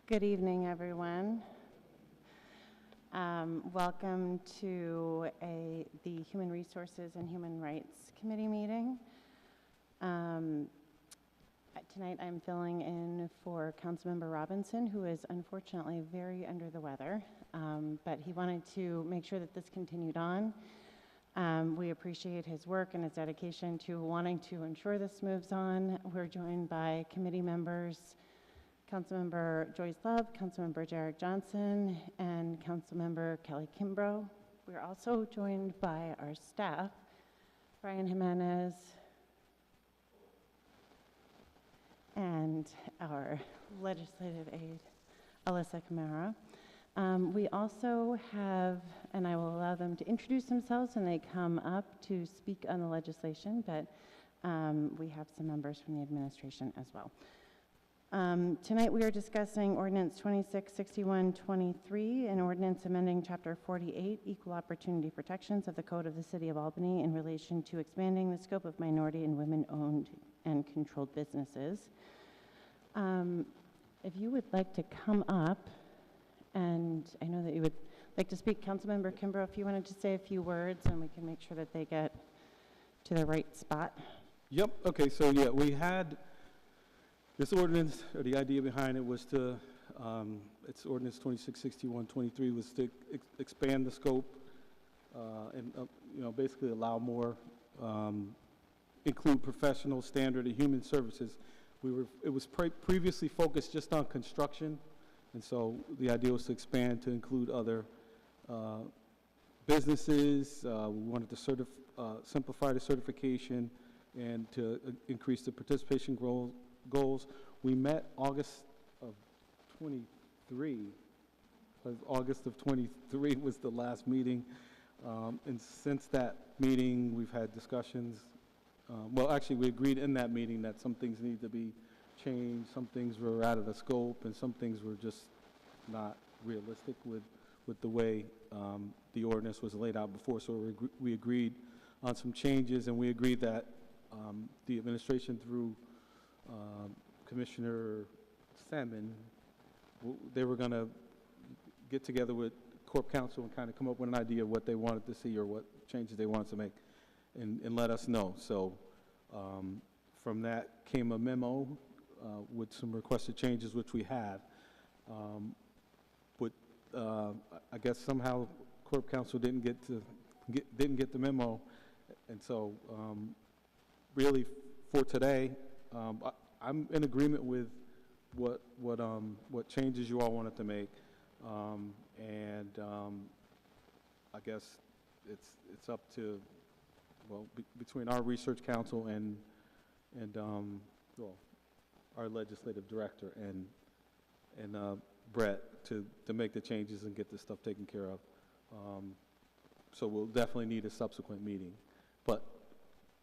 Good evening, everyone. Welcome to the Human Resources and Human Rights Committee meeting. Tonight I'm filling in for Councilmember Robinson, who is unfortunately very under the weather, but he wanted to make sure that this continued on. We appreciate his work and his dedication to wanting to ensure this moves on. We're joined by committee members, Councilmember Joyce Love, Councilmember Jarek Johnson, and Councilmember Kelly Kimbrough. We're also joined by our staff, Brian Jimenez, and our legislative aide, Alyssa Camara. We also have, and I will allow them to introduce themselves when they come up to speak on the legislation, but we have some members from the administration as well. Tonight we are discussing Ordinance 266123, an ordinance amending Chapter 48, Equal Opportunity Protections of the Code of the City of Albany in relation to expanding the scope of minority and women-owned and controlled businesses. If you would like to come up, and I know that you would like to speak, Councilmember Kimbrough, if you wanted to say a few words, and we can make sure that they get to the right spot. Yep, okay, so yeah, we had this ordinance, or the idea behind it was to, it's ordinance 266123, was to expand the scope and, basically allow more, include professional, standard, and human services. It was previously focused just on construction, and so the idea was to expand to include other businesses. We wanted to simplify the certification and to increase the participation goals. We met August of 23. August of 23 was the last meeting, and since that meeting, we've had discussions. Well, actually, we agreed in that meeting that some things need to be changed, some things were out of the scope, and some things were just not realistic with the way the ordinance was laid out before. So we agreed on some changes, and we agreed that the administration through Commissioner Salmon, they were going to get together with Corp Council and kind of come up with an idea of what they wanted to see or what changes they wanted to make, and let us know. So from that came a memo with some requested changes, which we have. But I guess somehow Corp Council didn't get the memo, and so really for today, I'm in agreement with what changes you all wanted to make, and I guess it's up to, well, between our research council and well, our legislative director and Brett to make the changes and get this stuff taken care of. So we'll definitely need a subsequent meeting. But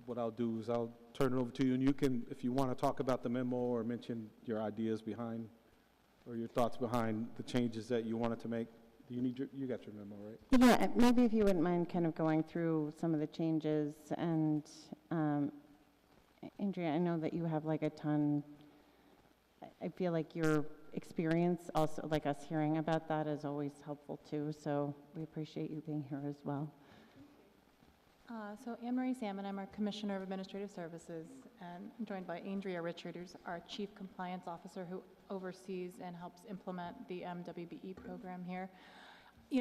what I'll do is I'll turn it over to you, and you can, if you want to talk about the memo or mention your ideas behind or your thoughts behind the changes that you wanted to make. Do you got your memo, right? Yeah, maybe if you wouldn't mind kind of going through some of the changes. And Andrea, I know that you have like a ton. I feel like your experience, also like us hearing about that, is always helpful too. So we appreciate you being here as well. So Anne Marie Salmon, I'm our Commissioner of Administrative Services, and I'm joined by Andrea Richard, who's our Chief Compliance Officer, who oversees and helps implement the MWBE program here.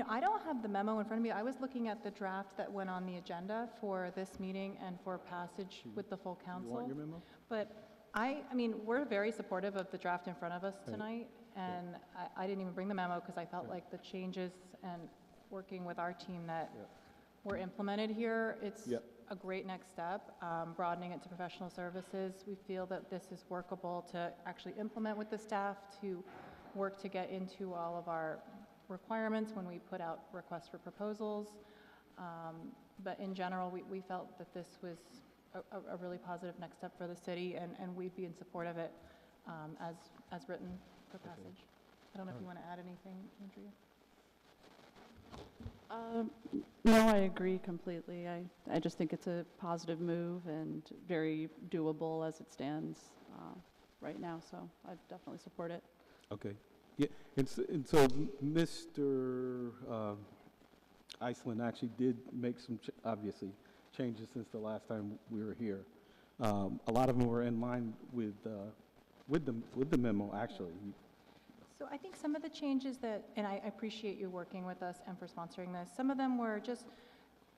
I don't have the memo in front of me. I was looking at the draft that went on the agenda for this meeting and for passage with the full council. You want your memo? But I mean, we're very supportive of the draft in front of us tonight, and I didn't even bring the memo because I felt like the changes and working with our team that were implemented here, it's a great next step, broadening it to professional services. We feel that this is workable to actually implement with the staff, to work to get into all of our requirements when we put out requests for proposals. But in general, we felt that this was a really positive next step for the city, and we'd be in support of it as written for passage. I don't know if you want to add anything, Andrea. No, I agree completely. I just think it's a positive move and very doable as it stands right now, so I definitely support it. Okay. Yeah, and so Mr. Iceland actually did make some, obviously, changes since the last time we were here. A lot of them were in line with the memo, actually. So I think some of the changes that, and I appreciate you working with us and for sponsoring this, some of them were just,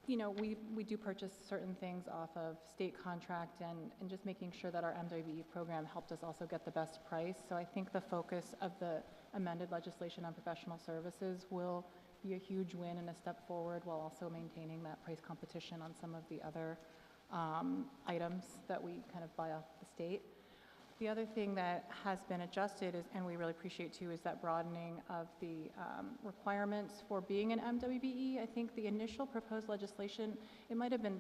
you know, we do purchase certain things off of state contract and just making sure that our MWBE program helped us also get the best price. So I think the focus of the amended legislation on professional services will be a huge win and a step forward while also maintaining that price competition on some of the other items that we kind of buy off the state. The other thing that has been adjusted is, and we really appreciate too, is that broadening of the requirements for being an MWBE. I think the initial proposed legislation, it might have been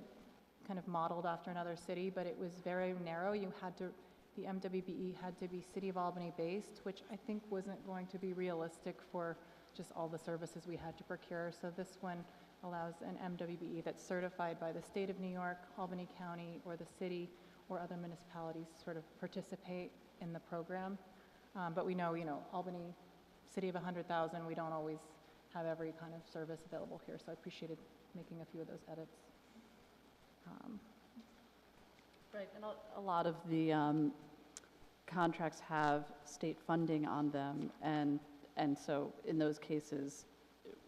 kind of modeled after another city, but it was very narrow. The MWBE had to be City of Albany based, which I think wasn't going to be realistic for just all the services we had to procure. So this one allows an MWBE that's certified by the state of New York, Albany County, or the city, or other municipalities sort of participate in the program. But we know, Albany, city of 100,000, we don't always have every kind of service available here. So I appreciated making a few of those edits. Right, and a lot of the contracts have state funding on them, and so in those cases,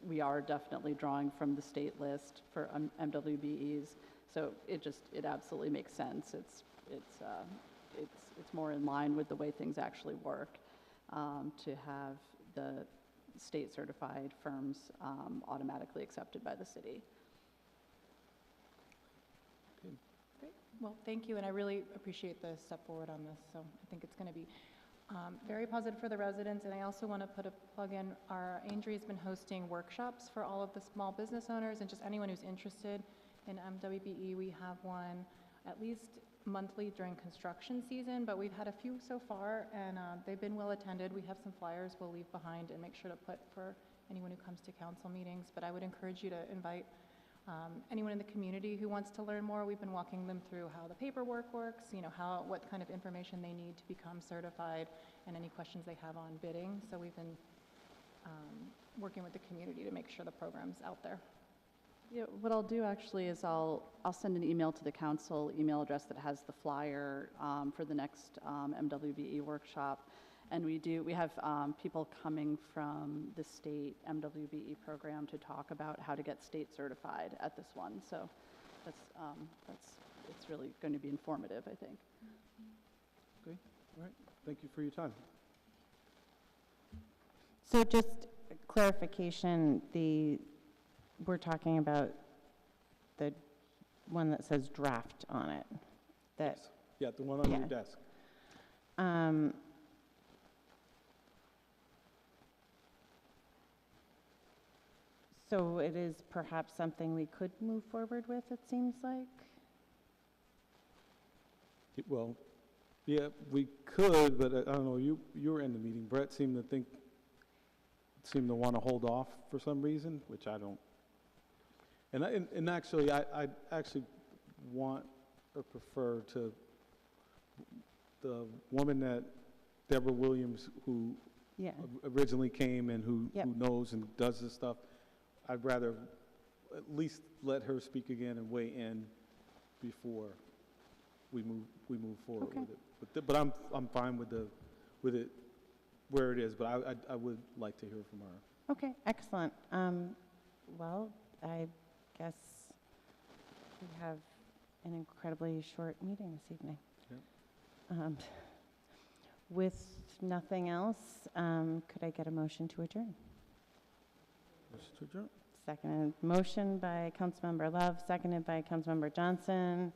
we are definitely drawing from the state list for MWBEs. So it absolutely makes sense. It's more in line with the way things actually work to have the state certified firms automatically accepted by the city. Great. Well, thank you, and I really appreciate the step forward on this. So I think it's going to be very positive for the residents, and I also want to put a plug in. Our Aintree has been hosting workshops for all of the small business owners and just anyone who's interested in MWBE. We have one at least monthly during construction season, but we've had a few so far, and they've been well attended. We have some flyers we'll leave behind and make sure to put for anyone who comes to council meetings, but I would encourage you to invite anyone in the community who wants to learn more. We've been walking them through how the paperwork works, what kind of information they need to become certified, and any questions they have on bidding. So we've been working with the community to make sure the program's out there. Yeah, what I'll do actually is I'll send an email to the council email address that has the flyer for the next MWBE workshop. And we have people coming from the state MWBE program to talk about how to get state certified at this one. So it's really going to be informative, I think. Okay, all right. Thank you for your time. So just clarification, we're talking about the one that says draft on it. That, Yes. Yeah, the one on your Yeah. desk. So it is perhaps something we could move forward with, it seems like? Well, yeah, we could, but I don't know, you were in the meeting. Brett seemed to want to hold off for some reason, which I don't. And actually, I actually want or prefer to the woman that Deborah Williams, who Yeah. originally came and who Yep. knows and does this stuff. I'd rather at least let her speak again and weigh in before we move forward Okay. with it. But I'm fine with it where it is. But I would like to hear from her. Okay, excellent. Well, I guess we have an incredibly short meeting this evening. Yep. With nothing else, could I get a motion to adjourn? Mr. Adjourn. Seconded, motion by Councilmember Love, seconded by Councilmember Johnson.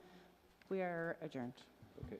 We are adjourned. Okay.